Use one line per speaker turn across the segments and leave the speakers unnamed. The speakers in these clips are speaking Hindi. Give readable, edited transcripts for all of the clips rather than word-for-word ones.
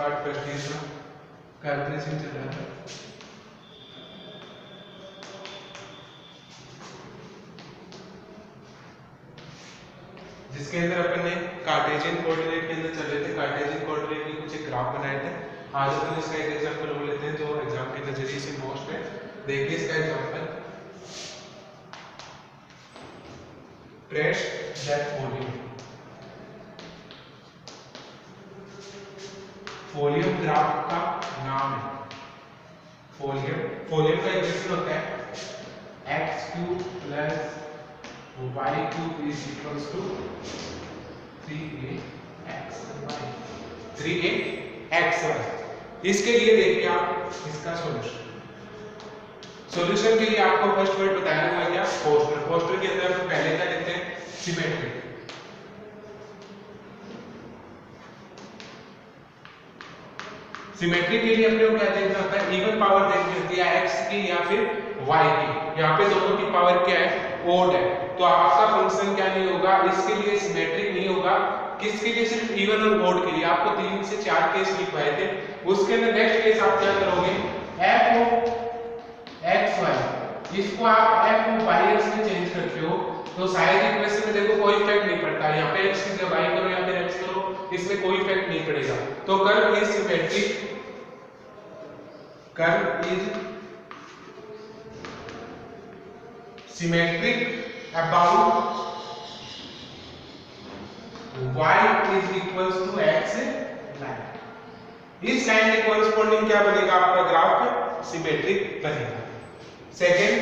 पार्ट प्रैक्टिस में कैलकुलेशन चल रहा है। जिसके अंदर अपन ने कार्टेशियन कोऑर्डिनेट के अंदर चल रहे थे, कार्टेशियन कोऑर्डिनेट के कुछ एक ग्राफ बनाए थे। आज अपन इसका एक एग्जांपल ले लेते हैं जो एग्जाम के नजरिए से मोस्ट है। देखिए इसका example, trace that volume. Volume graph का नाम है वॉल्यूम का इक्वेशन होता है x³ plus y³ is equals to 3axy। 3axy। इसके लिए देखिए आप इसका सॉल्यूशन के लिए आपको फर्स्ट वर्ड बताया हुआ क्या, फोस्टर। फोस्टर के अंदर हम पहले क्या लेते हैं, सिमेट्री। सिमेट्री के लिए अपने को क्या देखना होता है, इवन पावर देखनी होती है x की या फिर y की। यहाँ पे दोनों की पावर क्या है, ओड है, तो आपका फंक्शन क्या नहीं होगा, इसके लिए सिमेट्रिक नहीं होगा। किसके लिए, सिर्फ इवन और ओड के लिए। आपको 3 से 4 केस लिखवाए थे, उसके अंदर नेक्स्ट केस आप क्या करोगे, f ऑफ xy इसको आप f ऑफ yx में चेंज करते हो, तो साइड इक्वेशन में देखो कोई इफेक्ट नहीं पड़ता। यहाँ पे x की जगह y करो या फिर x करो, इसमें कोई इफेक्ट नहीं पड़ेगा। तो curve is symmetric, curve is symmetric about y is equals to x line. इस लाइन के कोरिस्पोंडिंग क्या बनेगा, आपका ग्राफ सिमेट्रिक बनेगा। सेकंड,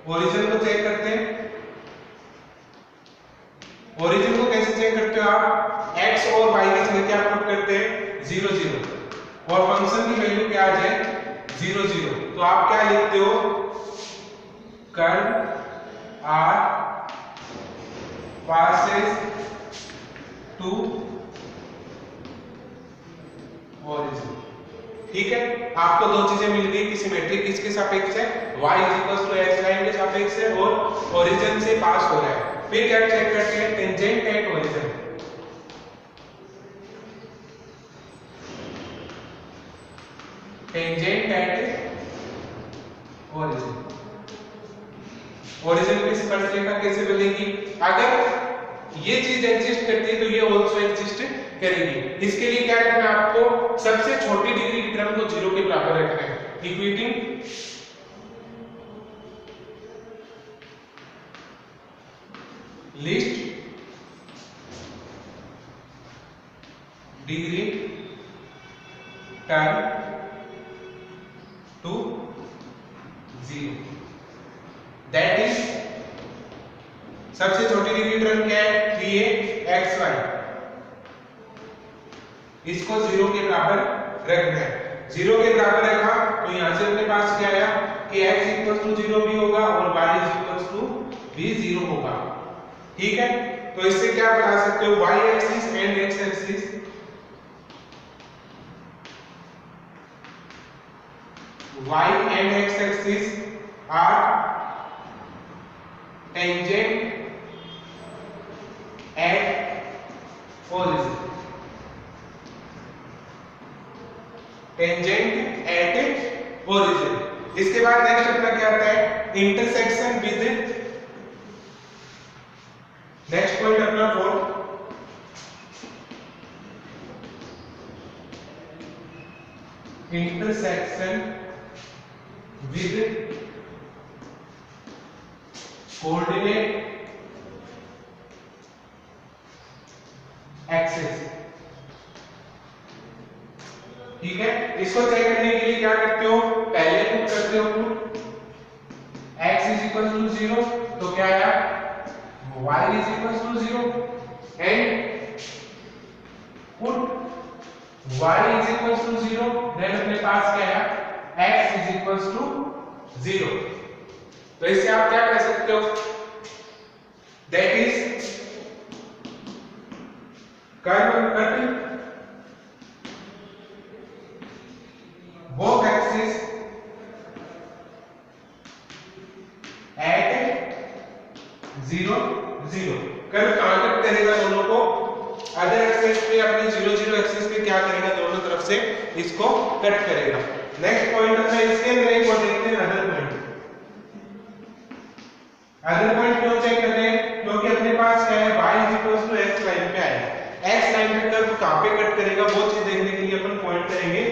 ओरिजिन को चेक करते हैं। ओरिजिन को कैसे चेक करते हो आप, x और y की जगह क्या पुट करते हैं, 0 0, और फंक्शन की वैल्यू क्या आ जाए, 0 0। तो आप क्या लिखते हो, curve r passes to origin. ठीक है, आपको दो चीजें मिल गई कि सिमेट्रिक किसके सापेक्ष है, y x लाइन के सापेक्ष है, और ओरिजिन से पास हो रहा है। फिर क्या चेक करते हैं, tangent at origin. Tangent at origin. Origin पे स्पर्शरेखा कैसे बनेगी, अगर ये चीज एग्जिस्ट करती है तो ये ऑल्सो एग्जिस्ट करेगी। इसके लिए क्या करना है, आपको सबसे छोटी डिग्री की टर्म को 0 के बराबर रखना है। Equating least degree term to 0, that is सबसे छोटी डिग्री टर्म क्या है, 3axy। इसको 0 के बराबर रखना है। 0 के बराबर रखा तो यहां से अपने पास क्या आया कि x 0 भी होगा और y भी 0 होगा। ठीक है, तो इससे क्या बता सकते हो, y axis and x axis y and x axis are tangent at origin। Tangent at origin. इसके बाद नेक्स्ट अपना क्या आता है, इंटरसेक्शन विद, नेक्स्ट पॉइंट अपना 4, इंटरसेक्शन विद कोऑर्डिनेट एक्सिस। ठीक है, इसको चेक करने के लिए क्या करते हो, पहले पुट करते हो put x is equal to 0, तो क्या आया y is equal to 0 and put y is equal to 0, then अपने पास क्या है x इज इक्वल टू 0। तो इससे आप क्या कह सकते हो, that is curve cut both axes at 0 0। Curve कहां कट करेगा दोनों को, अदर एक्सिस पे अपने 0 0 जीरो एक्सिस पे क्या करेगा, दोनों तरफ से इसको कट करेगा। नेक्स्ट पॉइंट है इसके अंदर एक और देखते हैं अदर पॉइंट। अदर पॉइंट क्यों चेक कर रहे हैं, क्योंकि अपने पास क्या है y x लाइन पे आया है। x लाइन पे कर्व कहां पे कट करेगा वो चीज देखने के लिए अपन पॉइंट करेंगे।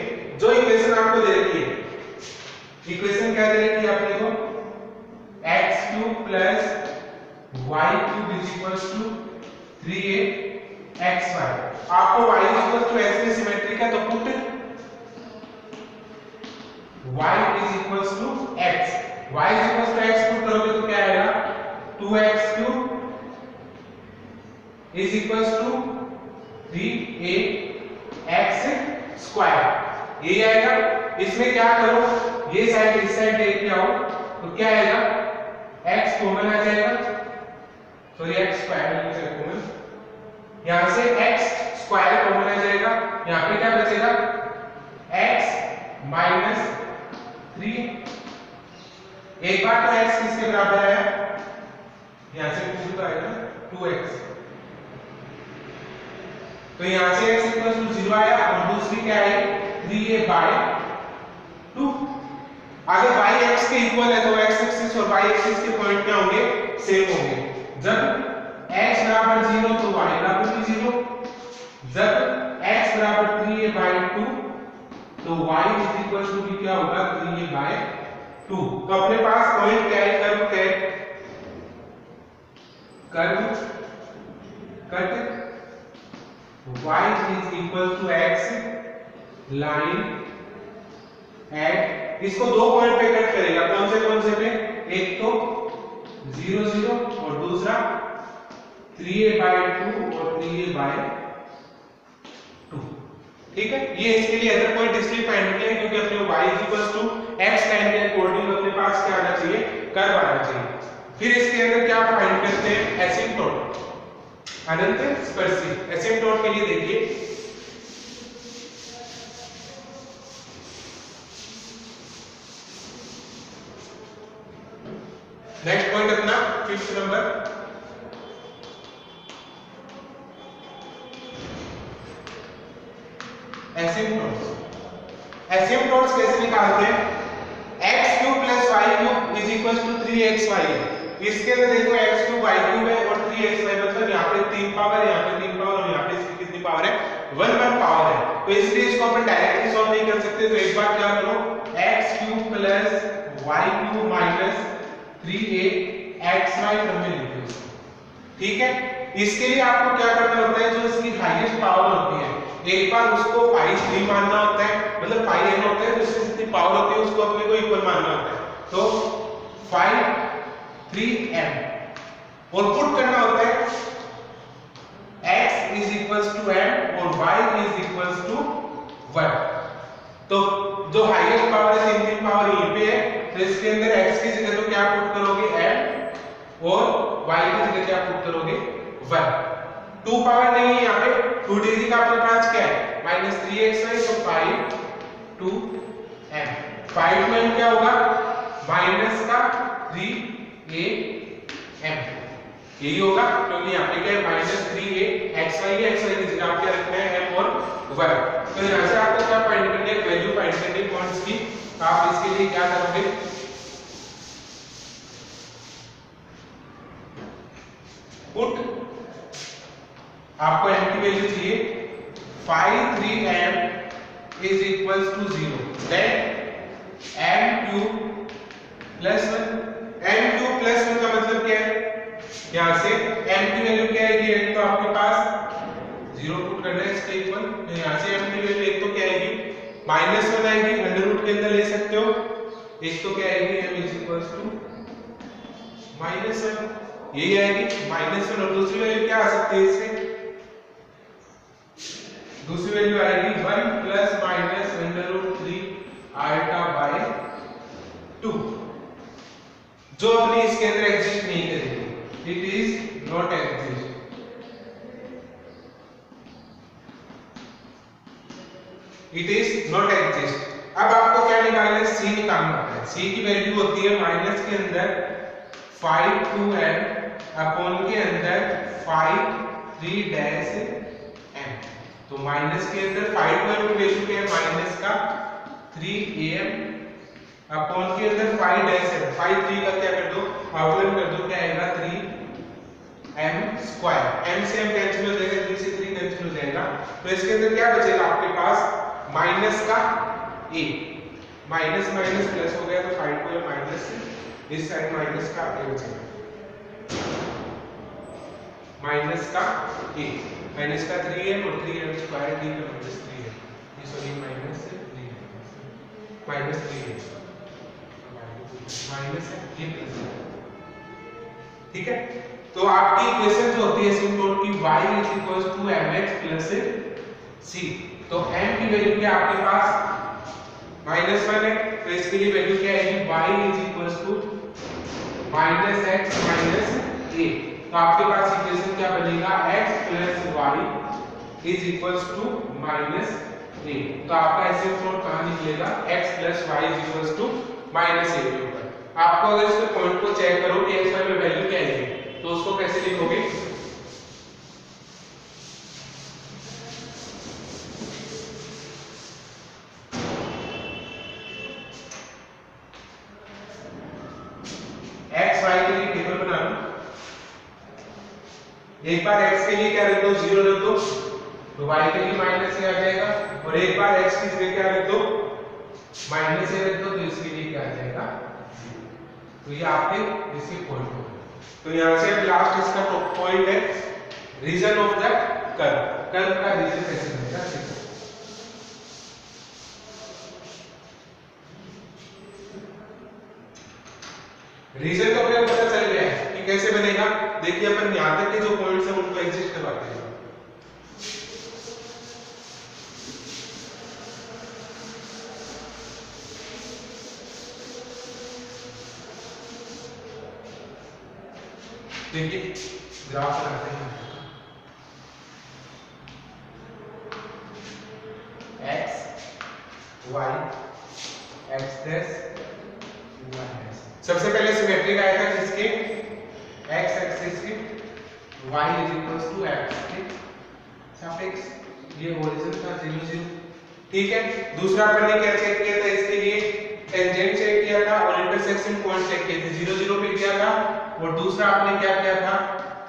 जो इक्वेशन आपको दे रखी है, इक्वेशन क्या दे रखी है आपने को, x³ + y³ 3axy। आपको y x में सिमेट्रिक है तो put y x, y x put करोगे तो क्या आएगा, 2x³3ax²। ये आएगा। इसमें क्या करो, ये साइड इस साइड लेके आओ तो क्या आएगा, x कॉमन आ जाएगा, सॉरी x² कॉमन, यहां से x² कॉमन आ जाएगा। यहां पे क्या बचेगा, x - 3। एक बार तो x किसके बराबर है, यहां से पूछ तो आएगा 2x, तो यहां से x = 0 आया और दूसरी क्या आई 3a/2। अगर y x के इक्वल है तो x एक्सिस और y एक्सिस के पॉइंट क्या होंगे, सेम होंगे। जब x बराबर 0 तो y बराबर भी 0, जब x बराबर 3a/2 तो y भी क्या होगा 3a/2। तो अपने पास पॉइंट क्या है, कर्व क्या है, curve cut y x line at, इसको दो पॉइंट पे कट करेगा। कौन से पे, एक तो 0 0 और दूसरा 3a/2 और 3a/2। ठीक है, ये इसके लिए अदर पॉइंट इसलिए फाइंड किया क्योंकि अपने y x लाइन के अकॉर्डिंग अपने पास क्या आना चाहिए, कर्व आना चाहिए। फिर इसके अंदर क्या फाइंड करते हैं, एसिम्प्टोट, अनंत स्पर्शी। एसिम्प्टोट के लिए देखिए, नेक्स्ट पॉइंट अपना 5th नंबर, एसिम्प्टोट्स। एसिम्प्टोट्स कैसे निकालते हैं, x³ + y³ 3xy है। इसके अंदर देखो x³ y³ है और 3xy, मतलब यहाँ पे 3 पावर, यहाँ पे 3 पावर और यहाँ पे इसकी कितनी पावर है, 1 पावर है। तो इसलिए इसको अपन डायरेक्टली सॉल्व नहीं कर सकते। तो एक बार क्या करो, x³ + y³ - 3axy क्रम में लिखो इसको। ठीक है, इसके लिए आपको क्या करना होता है, जो इसकी हाईएस्ट पावर होती है एक बार उसको 5 मानना होता है, मतलब 5n होता है, तो इसकी जितनी पावर होती है उसको अपने को इक्वल मानना होता है। तो 5 3m और पुट करना होता है x = m और y = 1। तो जो हाईएस्ट पावर है, 3 पावर यहीं पे है, तो इसके अंदर x की जगह तो क्या पुट करोगे, m, और y की जगह क्या पुट करोगे, 1। 2 पावर नहीं है यहाँ पे, 2 डिग्री का अपने पास क्या है, -3xy, तो 5 2m। 5 में क्या होगा, माइनस का 3am, यही होगा, क्योंकि यहाँ पे क्या है -3axy है, xy की जगह आप क्या रखना है, m और 1। तो यहाँ से आपको क्या फाइंड करनी है, वैल्यू फाइंड करनी है पॉइंट्स की। आप इसके लिए क्या करोगे, पुट, आपको m की वैल्यू चाहिए 5 3m = 0, देन m³ + 1। m³ + 1 का मतलब क्या है, यहां से m की वैल्यू क्या आएगी, एक तो आपके पास 0 पुट करना है इसके इक्वल, तो यहां से m की वैल्यू एक तो क्या आएगी, -1 आएगी, अंडर रूट के अंदर ले सकते हो। एक तो क्या आएगी, m = -1, यही आएगी -1। और दूसरी वैल्यू क्या आ सकती है इससे, दूसरी वैल्यू आएगी 1 ± √3i/2, जो अपनी इसके अंदर एग्जिस्ट नहीं करेगी, it is not exist. It is not exist. अब आपको क्या निकालना है, c निकालना होता है। c की वैल्यू होती है माइनस के अंदर 5 2m अपॉन के अंदर 5 3 m। तो माइनस के अंदर 512 की वैल्यू क्या है, माइनस का 3am अपॉन के अंदर 5 डैश है, 5 3 का क्या कर दो, अवकलन कर दो, क्या आएगा 3m स्क्वायर, m से m कैंसिल हो जाएगा, 3 से 3 कैंसिल हो जाएगा, तो इसके अंदर क्या बचेगा आपके पास माइनस का a, माइनस माइनस प्लस हो गया, तो 5 को माइनस इस साइड माइनस का a बचेगा, माइनस का a, माइनस का 3m और 3m स्क्वायर 3 का माइनस 3m, ये sorry minus 3m minus 3m minus है ये प्लस है, ठीक है। तो आपकी इक्वेशन जो होती है एसिम्प्टोट की y = mx + c, तो m की वैल्यू क्या आपके पास -1 है, तो इसके लिए वैल्यू क्या आएगी y = -x - a, तो आपके पास इक्वेशन क्या बनेगा x + y = -a, तो आपका एसिम्प्टोट कहां निकलेगा x + y = -a के ऊपर। आपको अगर इसके पॉइंट को चेक करो कि x y में वैल्यू क्या है तो उसको कैसे लिखोगे, x y के लिए टेबल बना लो, एक बार x के लिए क्या रख दो 0 रख दो, तो y के लिए माइनस a आ जाएगा, और एक बार x की जगह क्या रख दो माइनस a रख दो, तो इसके लिए क्या आ जाएगा, तो ये आपके इसके पॉइंट हो गए। तो यहां से लास्ट इसका पॉइंट है region of the curve, curve का रीजन कैसे बनेगा, रीजन का प्रयोग पता चल गया है कि कैसे बनेगा। देखिए अपन यहां तक के जो पॉइंट्स हैं उनको एडजस्ट करवाते हैं। देखिए ग्राफ बनाते हैं, x y x dash y dash. सबसे पहले सिमेट्रिक आया था किसके, x एक्सिस के, y = x के सापेक्ष, ये ओरिजिन था 0 0, ठीक है। दूसरा अपन ने क्या चेक किया था, इसके लिए टेंजेंट चेक किया था और इंटरसेक्शन पॉइंट चेक किए थे, 0 0 पे किया था, और दूसरा आपने क्या किया था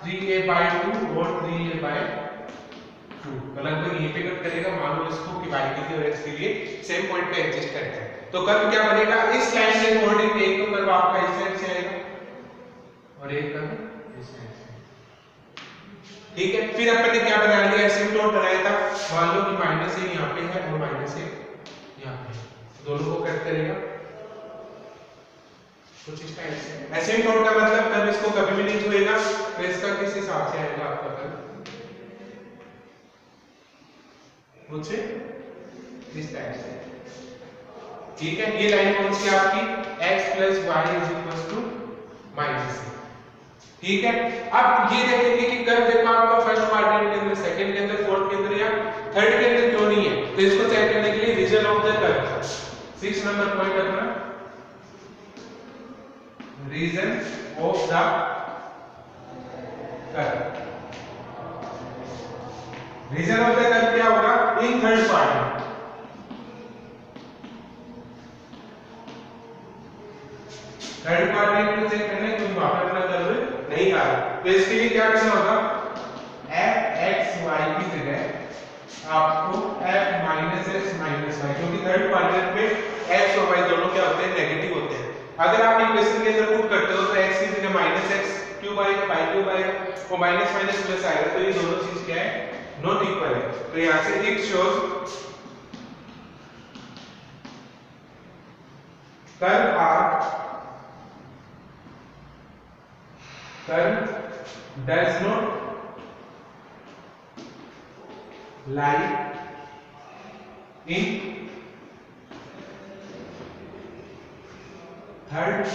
3a/2 और 3a/2, लगभग यहीं पे कट करेगा, मान लो इसको कि y के लिए और x के लिए सेम पॉइंट पे एडजस्ट करते हैं, तो कर्व क्या बनेगा, इस लाइन के अकॉर्डिंग एक तो कर्व आपका इस साइड से आएगा और एक कर्व इस साइड से, ठीक है। फिर अपन ने क्या बना लिया, एसिम्प्टोट बनाया था, मान लो कि -a यहां पे है और -a यहां पे, दोनों को कट करेगा कुछ इस टाइप से। एसिम्प्टोट का मतलब कर्व इसको कभी भी नहीं छुएगा, तो इसका किस हिसाब से आएगा आपका कर्व, कुछ इस टाइप से, ठीक है। ये लाइन कौन सी आपकी x + y = -a, ठीक है। अब ये देखेंगे कि कर्व देखो आपका फर्स्ट क्वाड्रेंट के अंदर, सेकंड के अंदर, फोर्थ के अंदर या थर्ड के अंदर क्यों नहीं है, तो इसको चेक करने के लिए region of the curve, 6 number point अपना region of the curve. Region of the curve क्या होगा, in third quadrant, third quadrant को चेक करना है क्योंकि वहां पे अपना कर्व नहीं आ रहा, तो इसके लिए क्या करना होगा, f(x, y) की जगह आपको f - x - y, क्योंकि थर्ड क्वाड्रेंट में x और y दोनों क्या होते हैं, नेगेटिव होते हैं। अगर आप इक्वेशन के अंदर पुट करते हो तो x की जगह -x³ आएगा, y³ आएगा, और माइनस माइनस प्लस आएगा, तो ये दोनों चीज क्या है, नॉट इक्वल है। तो यहां से it shows curve does not lie in third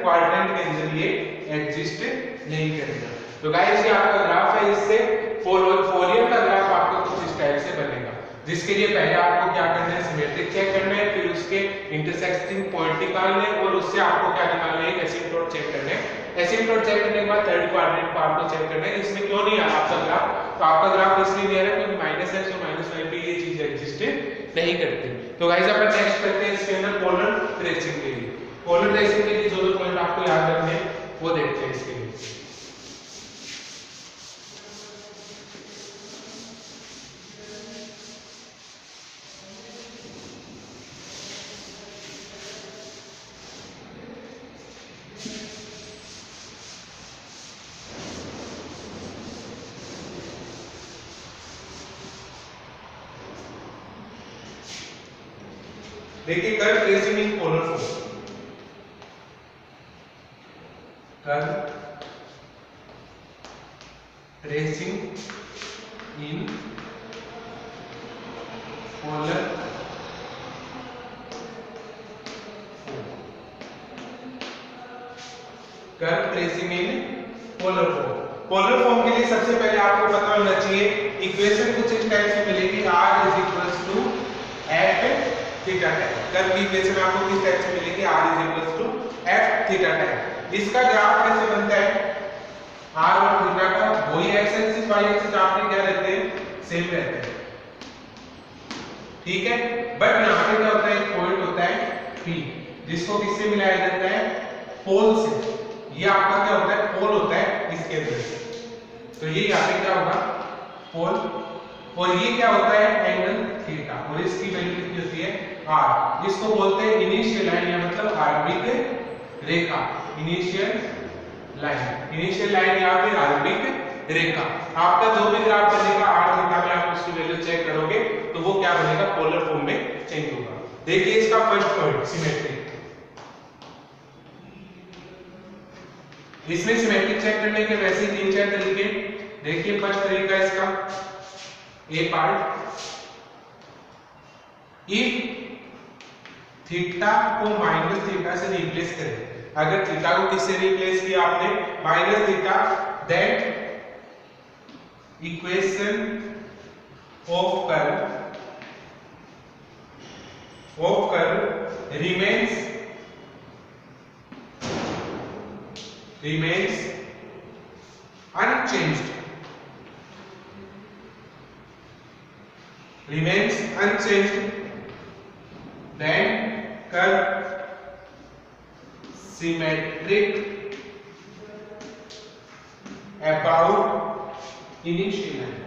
quadrant के अंदर ये एग्जिस्ट नहीं करेगा। तो गाइस ये आपका ग्राफ है, इससे फॉलोइंग का ग्राफ आपका कुछ इस टाइप से बनेगा। जिसके लिए पहले आपको क्या करना है, सिमेट्रिक चेक करना है, फिर उसके इंटरसेक्टिंग पॉइंट निकालने हैं और उससे आपको क्या निकालना है, एक एसिम्पटोट चेक करना है। एसिम्पटोट चेक करने के बाद थर्ड क्वाड्रेंट को आपको चेक करना है। इसमें क्यों नहीं आ रहा आपका ग्राफ, तो आपका ग्राफ इसलिए नहीं आ रहा क्योंकि -x और -y पे ये चीज एग्जिस्ट नहीं करती। तो गाइस अपन नेक्स्ट करते हैं इसके अंदर पोलर ट्रेसिंग के लिए। पोलर ट्रेसिंग के लिए जो दो पॉइंट आपको याद रखने हैं वो देखते हैं इसके लिए। देखिए curve tracing in polar form, curve tracing in polar curve tracing in polar form. Polar form के लिए सबसे पहले आपको पता होना चाहिए इक्वेशन कुछ इस टाइप से मिलेगी, r f theta tan। Curve की इक्वेशन आपको किस टाइप से मिलेगी, r f थीटा tan। इसका ग्राफ कैसे बनता है, r और थीटा का वही x एक्सिस y एक्सिस आपने क्या रहते हैं, सेम रहते हैं, ठीक है। बट यहाँ पे क्या होता है, एक पॉइंट होता है P जिसको किससे मिलाया जाता है, पोल से। ये आपका क्या होता है, पोल होता है इसके अंदर। तो ये यहाँ पे क्या होगा, पोल, और ये क्या होता है, एंगल थीटा, और इसकी वैल्यू कितनी होती है, r। इसको बोलते हैं इनिशियल लाइन या मतलब आरंभिक रेखा, इनिशियल लाइन या फिर आरंभिक रेखा। आपका जो भी ग्राफ बनेगा r थीटा में आप उसकी वैल्यू चेक करोगे तो वो क्या बनेगा, पोलर फॉर्म में चेंज होगा। देखिए इसका फर्स्ट पॉइंट सिमेट्रिक, इसमें सिमेट्रिक चेक करने के वैसे ही 3-4 तरीके। देखिए फर्स्ट तरीका इसका, ए पार्ट, इफ थीटा को माइनस थीटा से रिप्लेस करें, अगर थीटा को किससे रिप्लेस किया आपने, minus theta, then equation of curve remains unchanged, then curve symmetric about initial line।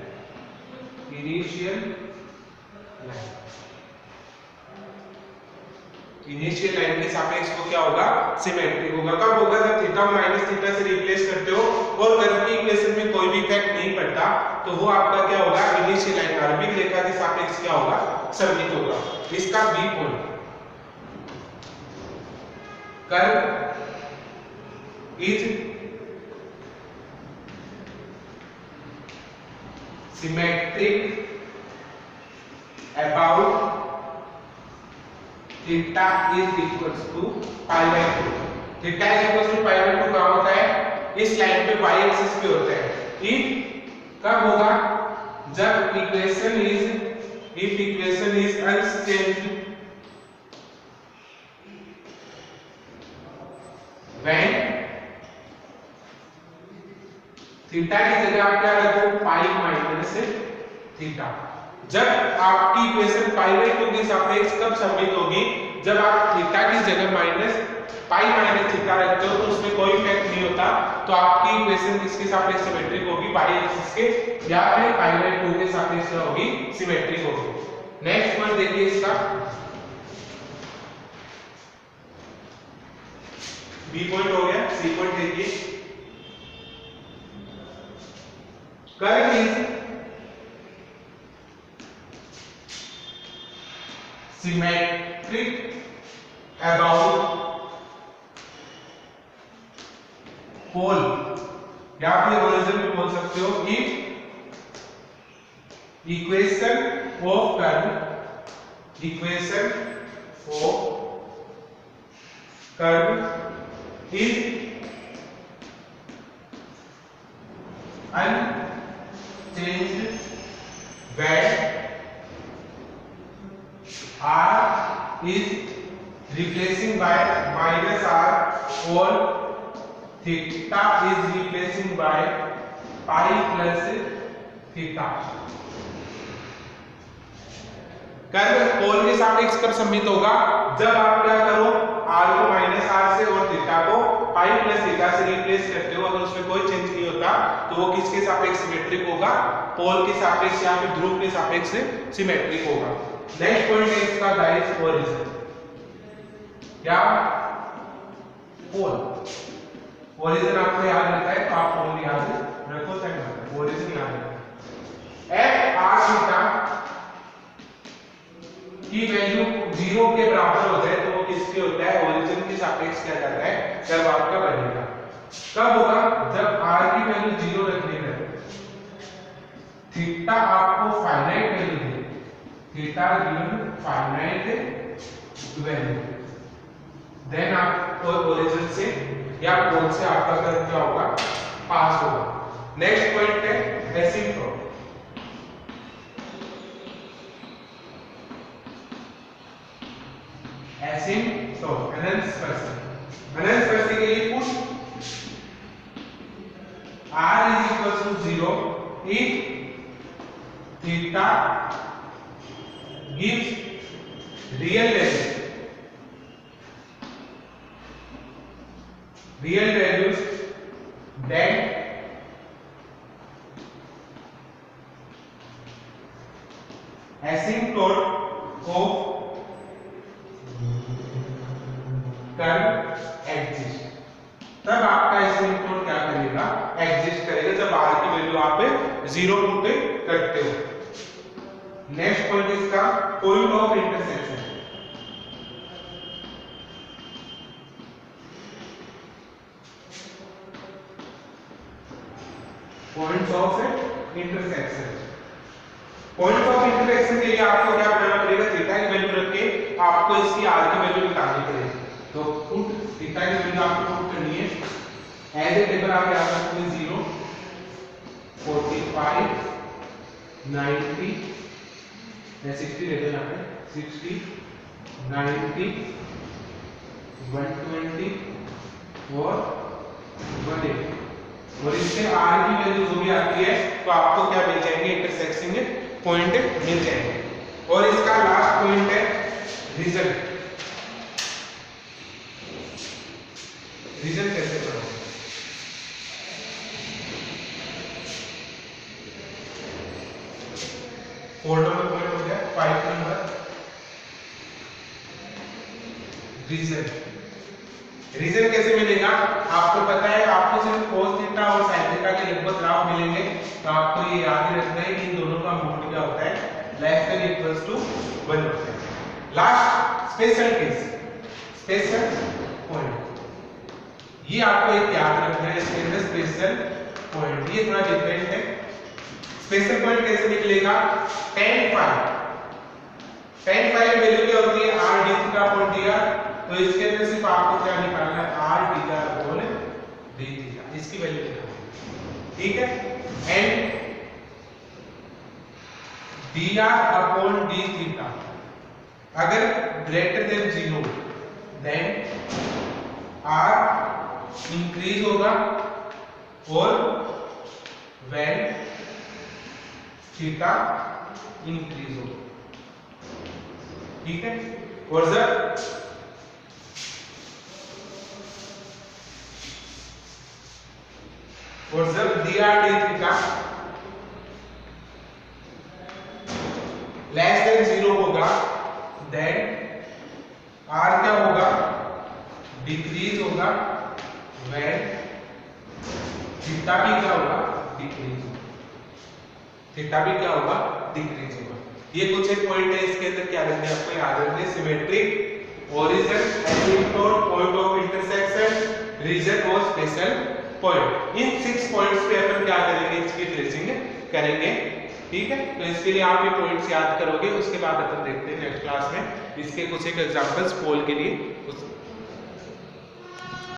Initial line के सापेक्ष को क्या होगा, सिमेट्रिक होगा। कब होगा, जब थीटा माइनस थीटा से रिप्लेस करते हो और कर्व की इक्वेशन में कोई भी इफेक्ट नहीं पड़ता, तो वो आपका क्या होगा, इनिशियल लाइन आरंभिक रेखा के सापेक्ष क्या होगा, सममित होगा। इसका B point, curve is symmetric about theta is equals to π/2। Theta is equals to π/2 कहां होता है, इस लाइन पे y एक्सिस पे होता है। इफ कब होगा, जब equation is unchanged, when theta की जगह आप क्या रखो, पाई माइनस थीटा। जब आपकी इक्वेशन π/2 के सापेक्ष कब सममित होगी, जब आप थीटा की जगह पाई माइनस थीटा रखते हो तो उसमें कोई इफेक्ट नहीं होता, तो आपकी इक्वेशन किसके सापेक्ष सिमेट्रिक होगी, y एक्सिस के, या फिर π/2 के सापेक्ष होगी, सिमेट्रिक होगी। नेक्स्ट पॉइंट देखिए इसका, बी पॉइंट हो गया। सी पॉइंट देखिए, कर्व इज सिमेट्रिक अबाउट पोल, या फिर ओरिजिन में बोल सकते हो, if equation of curve is unchanged when is replacing by minus r or theta is replacing by pi plus theta। Curve pole के सापेक्ष कब सम्मिलित होगा? जब आप क्या करो, r को माइनस r से और थीटा को पाई प्लस थीटा से रिप्लेस करते हो। अगर उसमें कोई चेंज नहीं होता तो वो किसके सापेक्ष सिमेट्रिक होगा? पोल के सापेक्ष या फिर ध्रुव के सापेक्ष सिमेट्रिक होगा। नेक्स्ट पॉइंट है इसका गाइस ओरिजिन। क्या? पोल। ओरिजिन आपको याद रहता है तो आप पोल याद रखो, सेकंड ओरिजिन याद रखो। एफ आर थीटा की वैल्यू 0 के बराबर होता है तो वो किसके होता है? ओरिजिन के सापेक्ष क्या जाता है? कर्व आपका बनेगा। कब होगा? जब r की वैल्यू 0 रखने पर थीटा आपको फाइनाइट वैल्यू दे, theta given finite value, then आपको ओरिजिन से या पोल से आपका कर्व क्या होगा? पास होगा। नेक्स्ट पॉइंट है एसिम्प्टोट। एसिम्प्टोट अनंत स्पर्शी। अनंत स्पर्शी के लिए put r is equals to 0 if theta gives real values then asymptote of curve exist. तब आपका एसिम्प्टोट क्या करेगा? एग्जिस्ट करेगा जब r की वैल्यू आप 0 पुट करते हो। नेक्स्ट पॉइंट इसका point of intersection. Points of intersection. Points of intersection के लिए आपको क्या करना पड़ेगा? थीटा की वैल्यू रख के आपको इसकी r की वैल्यू निकालनी पड़ेगी। तो पुट थीटा की वैल्यू आपको पुट करनी है। एज ए टेबल आप याद रखते हैं 0, 45, 90, 60 लेते हैं पे 60, 90, 120 और 180। और इससे r की वैल्यू जो भी आती है तो आपको क्या मिल जाएंगे? इंटरसेक्टिंग पॉइंट मिल जाएंगे। और इसका लास्ट पॉइंट है रिजल्ट। रीजन कैसे करोगे? फोर नंबर पॉइंट हो गया। 5 नंबर रीजन। रीजन कैसे मिलेगा? आपको पता है, आपको सिर्फ cos थीटा और sin थीटा के लगभग ग्राफ मिलेंगे तो आपको ये याद ही रखना है कि इन दोनों का मूल क्या होता है? लेस देन इक्वल्स टू 1 होता है। Last special case, special point. ये आपको एक याद रखना है, इसके अंदर स्पेशल पॉइंट ये थोड़ा डिफरेंट है। स्पेशल पॉइंट कैसे निकलेगा? tan phi वैल्यू क्या होती है? r d theta upon dr। तो इसके अंदर सिर्फ आपको क्या निकालना है? r dr upon d theta, इसकी वैल्यू निकालनी है। ठीक है। And dr upon d theta अगर greater than 0 then r increase होगा और व्हेन थीटा इंक्रीज होगा। ठीक है। और जब dr d theta less than 0 होगा देन r क्या होगा? डिक्रीज होगा। व्हेन थीटा भी क्या होगा? डिक्रीज होगा। थीटा भी क्या होगा? डिक्रीज होगा। ये कुछ एक पॉइंट है, इसके अंदर क्या रखना है आपको याद रखना है? Symmetric, origin, asymptote, point of intersection, region और स्पेशल पॉइंट। इन 6 पॉइंट्स पे अपन क्या करेंगे? इसकी ट्रेसिंग करेंगे। ठीक है। तो इसके लिए आप ये पॉइंट्स याद करोगे, उसके बाद अपन देखते हैं नेक्स्ट क्लास में इसके कुछ एक एग्जांपल्स पोल के लिए।